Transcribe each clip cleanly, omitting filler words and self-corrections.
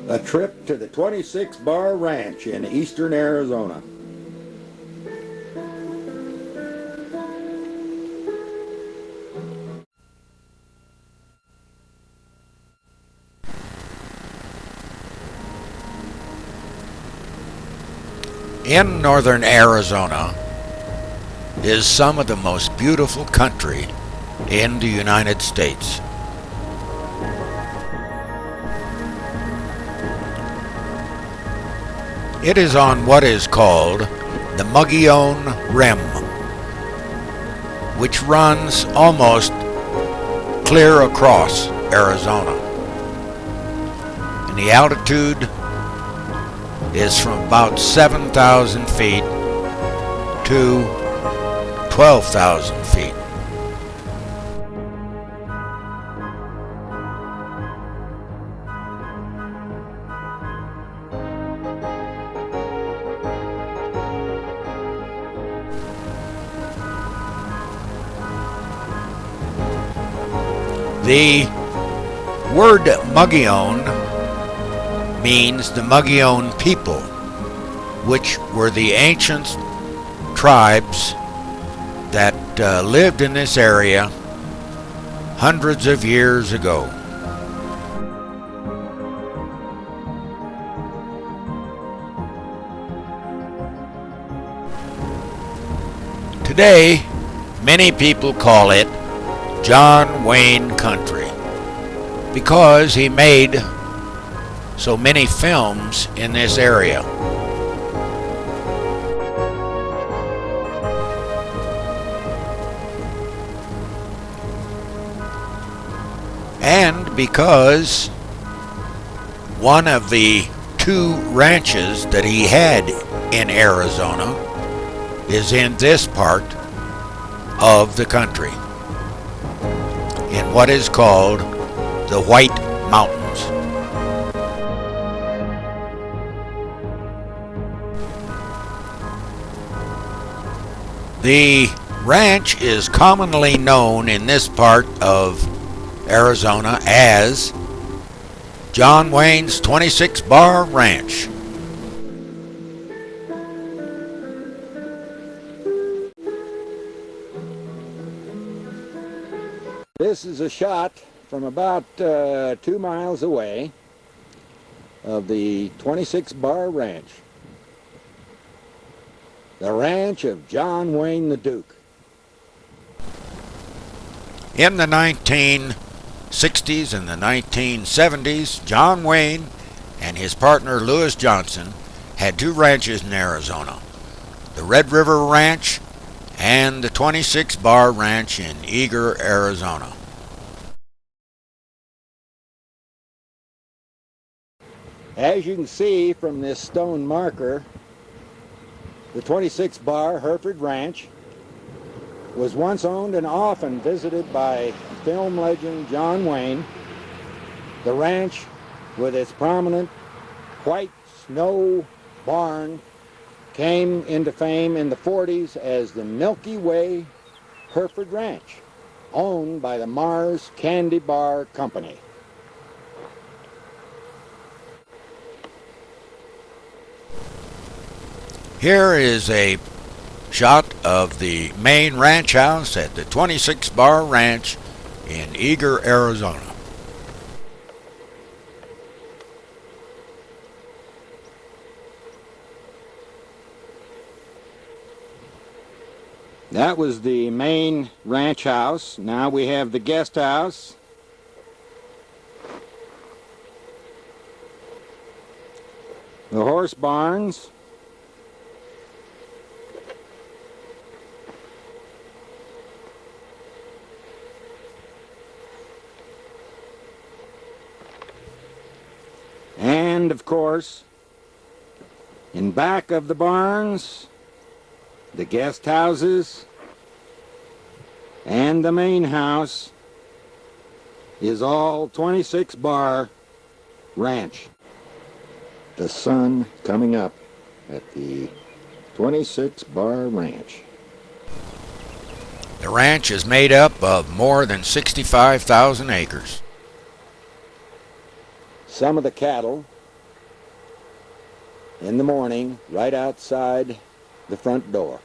A trip to the 26 Bar Ranch in eastern Arizona. In northern Arizona is some of the most beautiful country in the United States. It is on what is called the Mogollon Rim, which runs almost clear across Arizona. And the altitude is from about 7,000 feet to 12,000 feet. The word Mogollon means the Mogollon people, which were the ancient tribes that lived in this area hundreds of years ago. Today, many people call it John Wayne Country because he made so many films in this area. And because one of the two ranches that he had in Arizona is in this part of the country, in what is called the White Mountains. The ranch is commonly known in this part of Arizona as John Wayne's 26 Bar Ranch. This is a shot from about 2 miles away of the 26 Bar Ranch. The ranch of John Wayne the Duke. In the 1960s and the 1970s, John Wayne and his partner Lewis Johnson had two ranches in Arizona, the Red River Ranch and the 26 Bar Ranch in Eagar, Arizona. As you can see from this stone marker, the 26 Bar Hereford Ranch was once owned and often visited by film legend John Wayne. The ranch, with its prominent white snow barn, came into fame in the 40s as the Milky Way Hereford Ranch, owned by the Mars Candy Bar Company. Here is a shot of the main ranch house at the 26 Bar Ranch in Eagar, Arizona. That was the main ranch house. Now we have the guest house. The horse barns. And of course, in back of the barns, the guest houses and the main house is all 26 Bar Ranch. The sun coming up at the 26 Bar Ranch. The ranch is made up of more than 65,000 acres. Some of the cattle in the morning right outside the front door.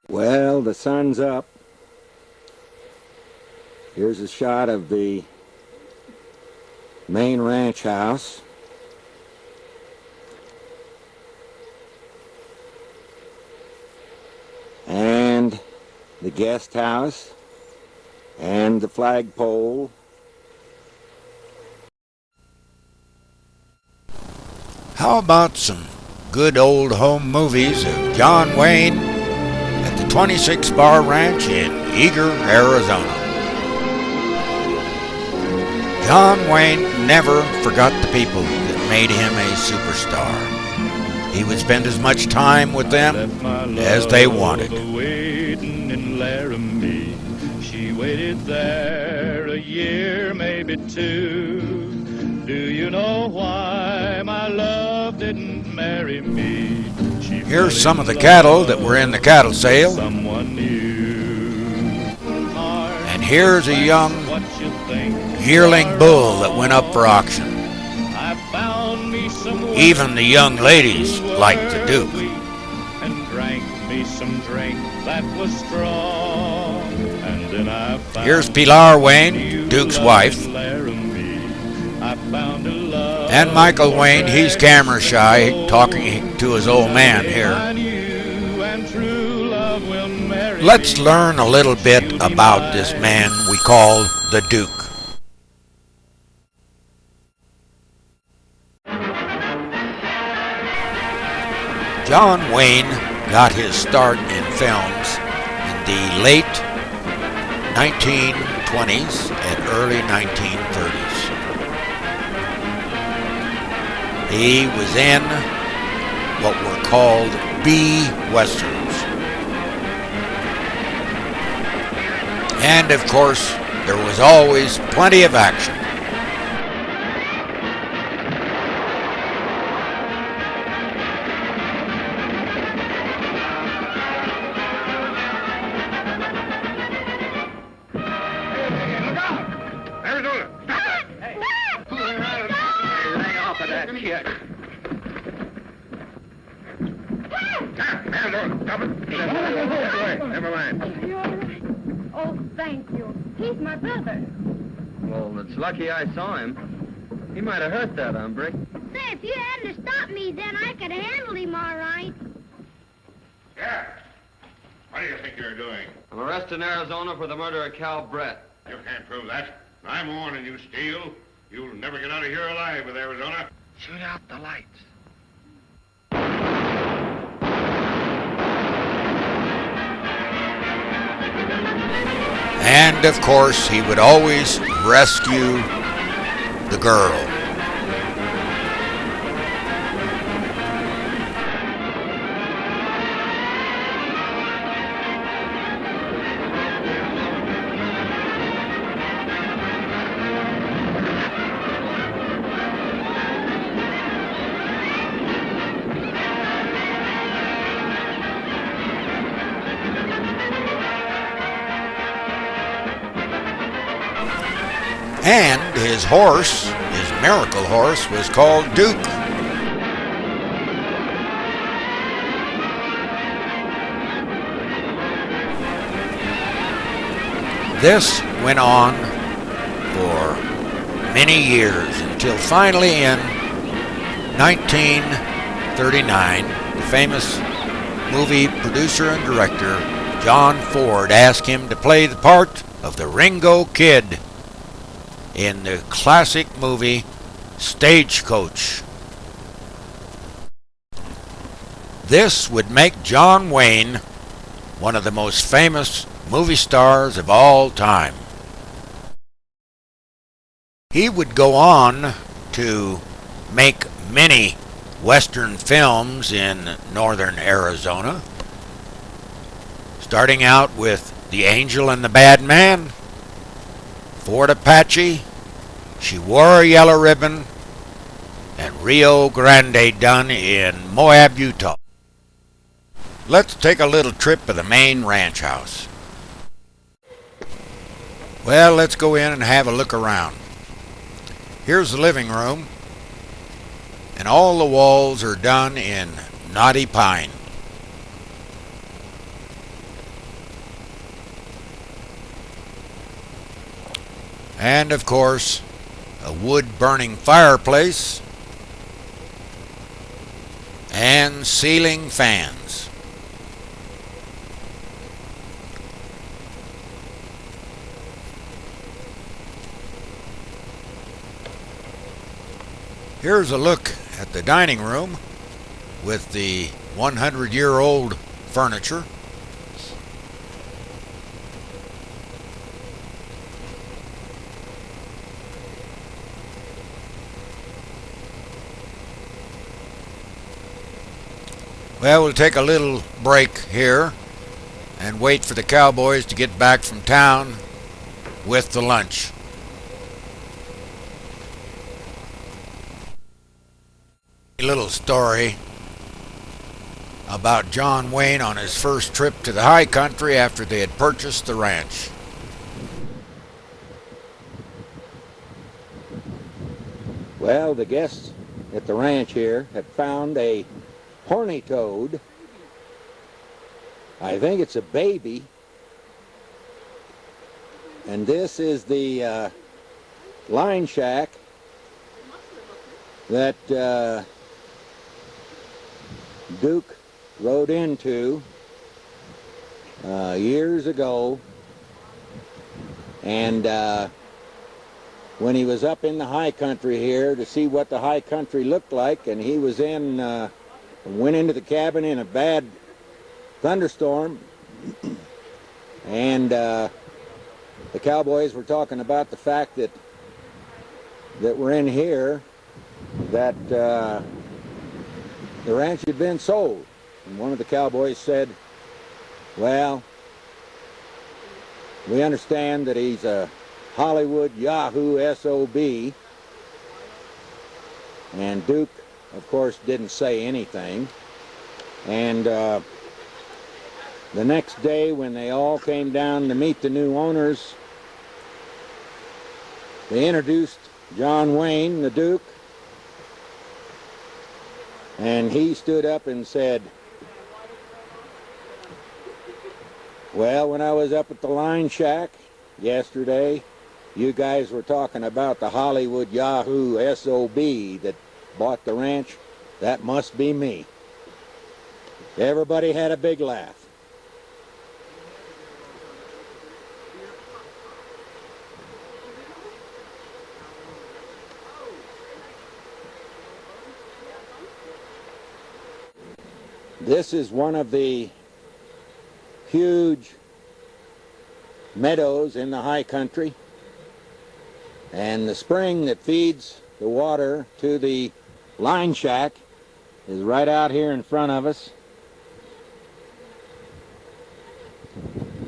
Well, the sun's up. Here's a shot of the main ranch house. And the guest house and the flagpole. How about some good old home movies of John Wayne at the 26 Bar Ranch in Eagar, Arizona? John Wayne never forgot the people that made him a superstar. He would spend as much time with them as they wanted. Waiting in Laramie. She waited there a year, maybe two. Do you know why my love didn't marry me? Here's some of the cattle that were in the cattle sale. Someone new. And here's a young yearling bull that went up for auction. I found me some Even the young ladies liked the Duke. and drank me some drink that was strong. And then I found Here's Pilar Wayne, Duke's wife, I found a love and Michael Wayne. He's camera shy, talking to his old man here. I knew, and true love will marry Let's me. learn a little bit about this man we call the Duke. John Wayne got his start in films in the late 1920s and early 1930s. He was in what were called B westerns. And of course, there was always plenty of action. Oh, thank you. He's my brother. Well, it's lucky I saw him. He might have hurt that hombre. Say, if you hadn't stopped me, then I could handle him all right. Yeah. What do you think you're doing? I'm arresting Arizona for the murder of Cal Brett. You can't prove that. I'm warning you, Steele. You'll never get out of here alive with Arizona. Shoot out the lights. And of course, he would always rescue the girl. And his horse, his miracle horse, was called Duke. This went on for many years until finally in 1939, the famous movie producer and director John Ford asked him to play the part of the Ringo Kid in the classic movie Stagecoach. This would make John Wayne one of the most famous movie stars of all time. He would go on to make many Western films in northern Arizona, starting out with The Angel and the Bad Man, Fort Apache, She Wore a Yellow Ribbon, and Rio Grande done in Moab, Utah. Let's take a little trip of the main ranch house. Well, let's go in and have a look around. Here's the living room, and all the walls are done in knotty pine. And of course, a wood-burning fireplace and ceiling fans. Here's a look at the dining room with the 100-year-old furniture. Well, we'll take a little break here and wait for the cowboys to get back from town with the lunch. A little story about John Wayne on his first trip to the high country after they had purchased the ranch. Well, the guests at the ranch here had found a horny toad. I think it's a baby. And this is the line shack that Duke rode into years ago, and when he was up in the high country here to see what the high country looked like, and he was went into the cabin in a bad thunderstorm, and the cowboys were talking about the fact that we're in here, that the ranch had been sold. And one of the cowboys said, well, we understand that he's a Hollywood Yahoo SOB. And Duke, of course, didn't say anything. And the next day when they all came down to meet the new owners, they introduced John Wayne, the Duke, and he stood up and said, well, when I was up at the line shack yesterday, you guys were talking about the Hollywood Yahoo SOB that bought the ranch. That must be me. Everybody had a big laugh. This is one of the huge meadows in the high country, and the spring that feeds the water to the line shack is right out here in front of us.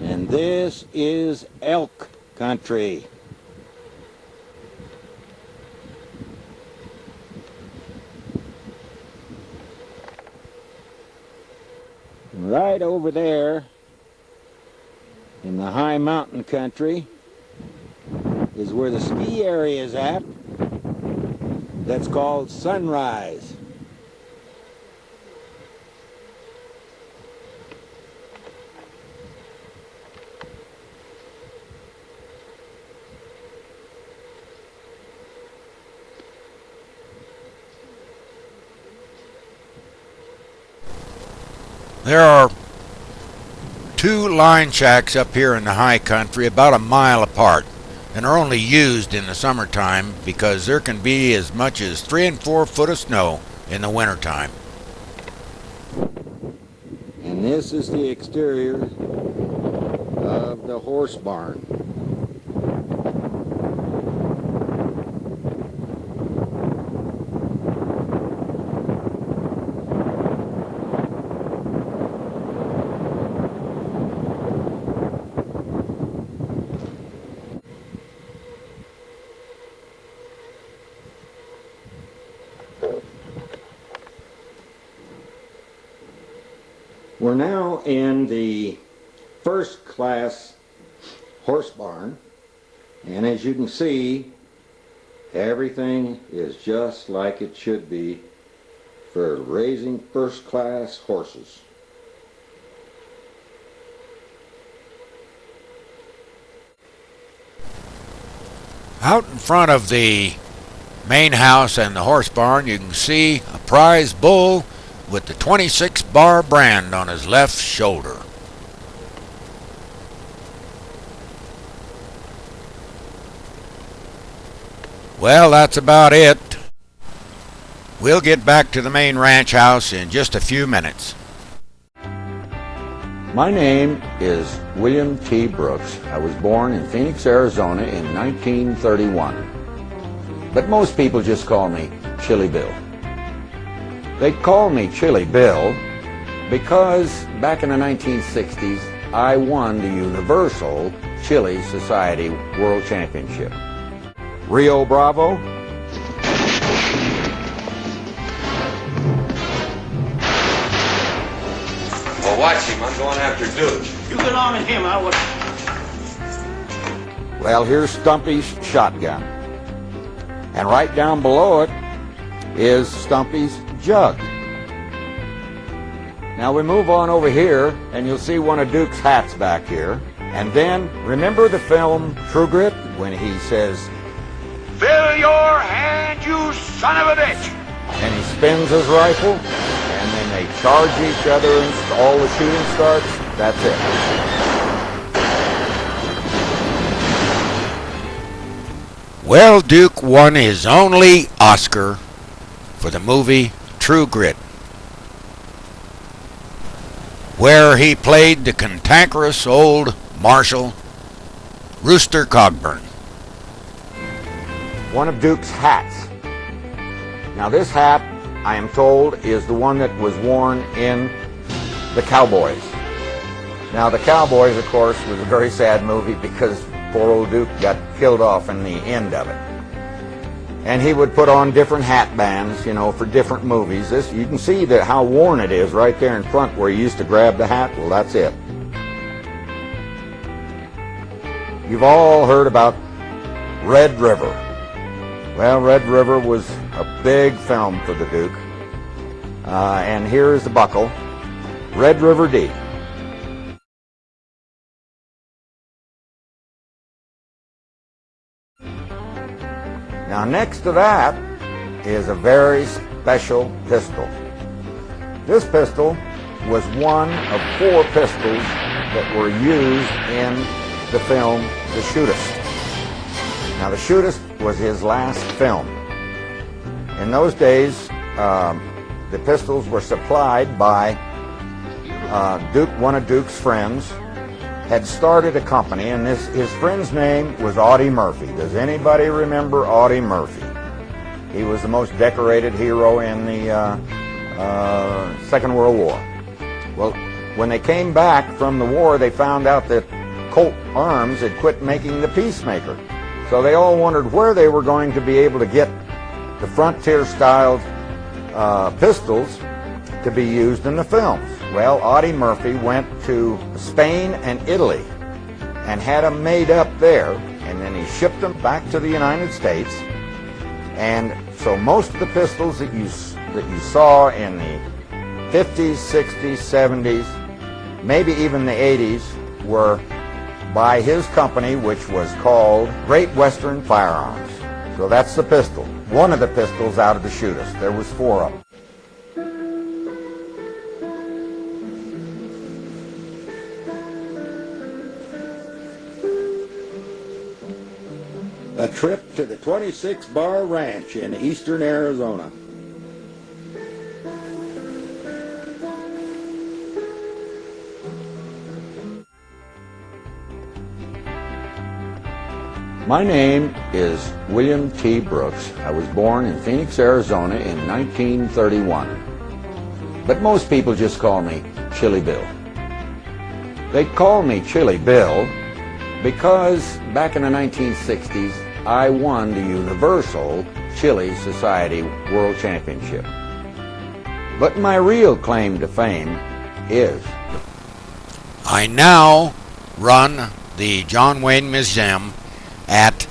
And this is elk country. Right over there in the high mountain country is where the ski area is at. That's called Sunrise. There are two line shacks up here in the high country about a mile apart, and are only used in the summertime because there can be as much as 3 and 4 foot of snow in the wintertime. And this is the exterior of the horse barn. We're now in the first class horse barn, And as you can see, everything is just like it should be for raising first-class horses. Out in front of the main house and the horse barn, you can see a prize bull with the 26 bar brand on his left shoulder. Well, that's about it. We'll get back to the main ranch house in just a few minutes. My name is William T. Brooks. I was born in Phoenix, Arizona in 1931. But most people just call me Chili Bill. They call me Chili Bill because back in the 1960s, I won the Universal Chili Society World Championship. Rio Bravo. Well, watch him. I'm going after Duke. You get on with him. I would. Well, here's Stumpy's shotgun. And right down below it is Stumpy's jug. Now we move on over here, and you'll see one of Duke's hats back here. And then, remember the film True Grit, when he says, "Fill your hand, you son of a bitch!" And he spins his rifle, and then they charge each other, and all the shooting starts. That's it. Well, Duke won his only Oscar for the movie True Grit, where he played the cantankerous old marshal, Rooster Cogburn. One of Duke's hats. Now this hat, I am told, is the one that was worn in The Cowboys. Now The Cowboys, of course, was a very sad movie because poor old Duke got killed off in the end of it. And he would put on different hat bands, you know, for different movies. This, you can see that how worn it is right there in front where he used to grab the hat. Well, that's it. You've all heard about Red River. Well, Red River was a big film for the Duke. And here is the buckle, Red River D. Now next to that is a very special pistol. This pistol was one of 4 pistols that were used in the film The Shootist. Now The Shootist was his last film. In those days, the pistols were supplied by Duke. One of Duke's friends had started a company, and his friend's name was Audie Murphy. Does anybody remember Audie Murphy? He was the most decorated hero in the Second World War. Well, when they came back from the war, they found out that Colt Arms had quit making the Peacemaker. So they all wondered where they were going to be able to get the frontier-styled pistols to be used in the films. Well, Audie Murphy went to Spain and Italy and had them made up there, and then he shipped them back to the United States. And so most of the pistols that you saw in the 50s, 60s, 70s, maybe even the 80s, were by his company, which was called Great Western Firearms. So that's the pistol. One of the pistols out of the Shootist. There was 4 of them. A trip to the 26 Bar Ranch in eastern Arizona. My name is William T. Brooks. I was born in Phoenix, Arizona in 1931. But most people just call me Chili Bill. They call me Chili Bill because back in the 1960s, I won the Universal Chili Society World Championship. But my real claim to fame is I now run the John Wayne Museum at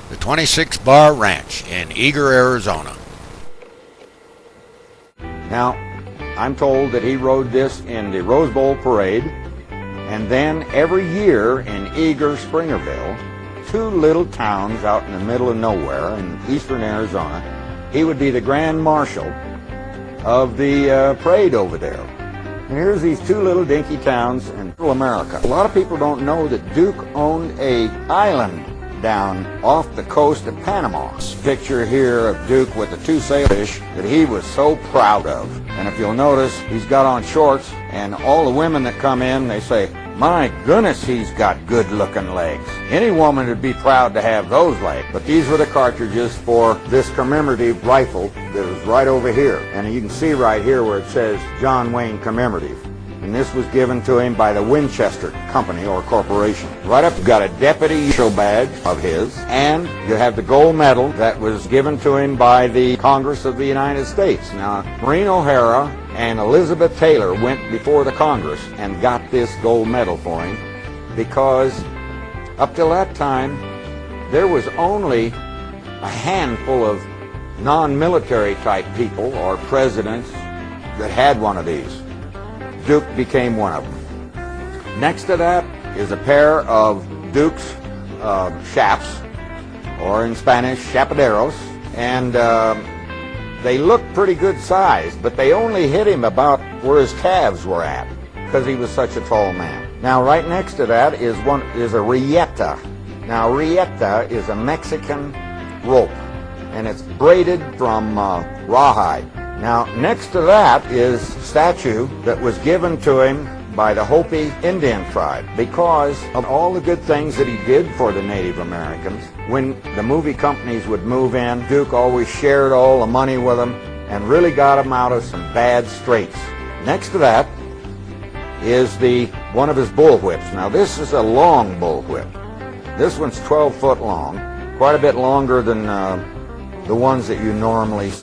the 26 Bar Ranch in Eager, Arizona. Now, I'm told that he rode this in the Rose Bowl Parade, and then every year in Eager, Springerville, two little towns out in the middle of nowhere in eastern Arizona, he would be the Grand Marshal of the parade over there. And here's these two little dinky towns in Middle America. A lot of people don't know that Duke owned a island down off the coast of Panama. This picture here of Duke with the two sailfish that he was so proud of. And if you'll notice, he's got on shorts, and all the women that come in, they say, "My goodness, he's got good-looking legs." Any woman would be proud to have those legs. But these were the cartridges for this commemorative rifle that was right over here. And you can see right here where it says John Wayne Commemorative. And this was given to him by the Winchester Company or Corporation. Right up, you've got a deputy show badge of his, and you have the gold medal that was given to him by the Congress of the United States. Now, Maureen O'Hara and Elizabeth Taylor went before the Congress and got this gold medal for him because up till that time, there was only a handful of non-military type people or presidents that had one of these. Duke became one of them. Next to that is a pair of Duke's chaps, or in Spanish, chapaderos, and they looked pretty good size, but they only hit him about where his calves were at because he was such a tall man. Now, right next to that is a rieta. Now, rieta is a Mexican rope, and it's braided from rawhide. Now, next to that is a statue that was given to him by the Hopi Indian tribe because of all the good things that he did for the Native Americans. When the movie companies would move in, Duke always shared all the money with them and really got them out of some bad straits. Next to that is one of his bullwhips. Now, this is a long bullwhip. This one's 12 foot long, quite a bit longer than the ones that you normally see.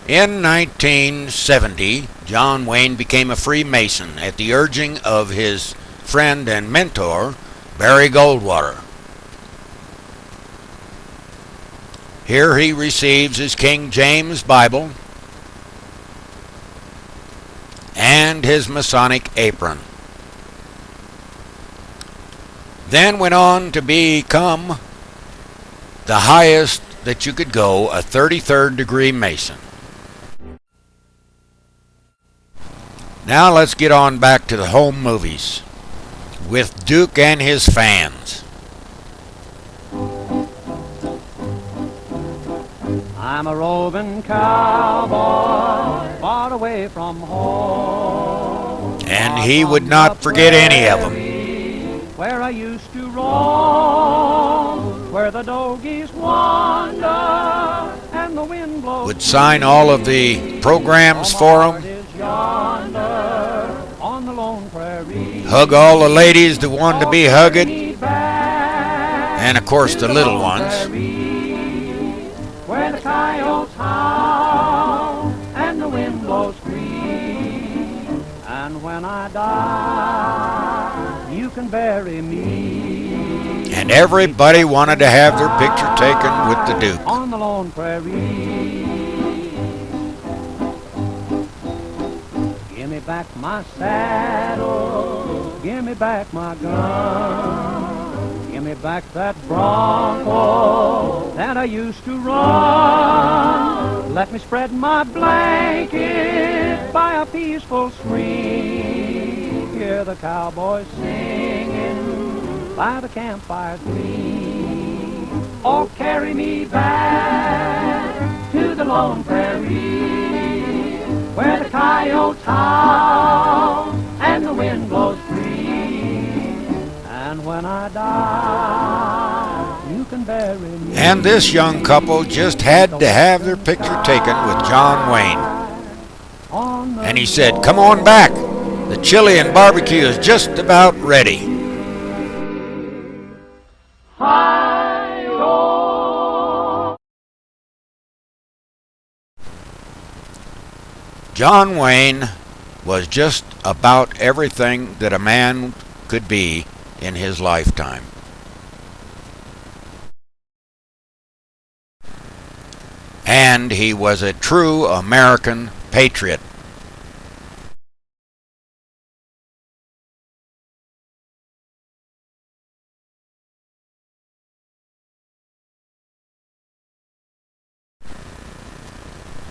In 1970, John Wayne became a Freemason at the urging of his friend and mentor, Barry Goldwater. Here he receives his King James Bible and his Masonic apron. Then went on to become the highest that you could go, a 33rd degree Mason. Now let's get on back to the home movies with Duke and his fans. I'm a roving cowboy, far away from home. And he would not forget any of them. Where I used to roam, where the doggies wander, and the wind blows. Would sign all of the programs for him. On the lone prairie, hug all the ladies that wanted to be hugged, and of course the little ones. Where the coyotes howl and the wind blows free, and when I die, you can bury me. And everybody wanted to have their picture taken with the Duke. On the lone prairie. Give me back my saddle, give me back my gun, give me back that bronco that I used to run. Let me spread my blanket by a peaceful stream, hear the cowboys singing by the campfire's gleam. Oh, carry me back to the lone prairie, where the coyotes howl and the wind blows free, and when I die, you can bury me. And this young couple just had to have their picture taken with John Wayne. And he said, "Come on back. The chili and barbecue is just about ready." John Wayne was just about everything that a man could be in his lifetime. And he was a true American patriot.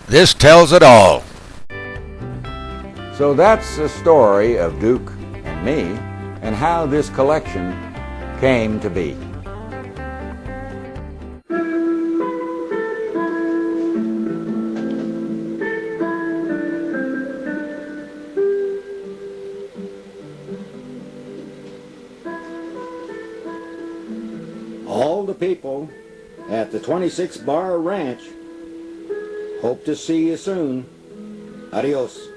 This tells it all. So that's the story of Duke and me and how this collection came to be. All the people at the 26 Bar Ranch hope to see you soon. Adios.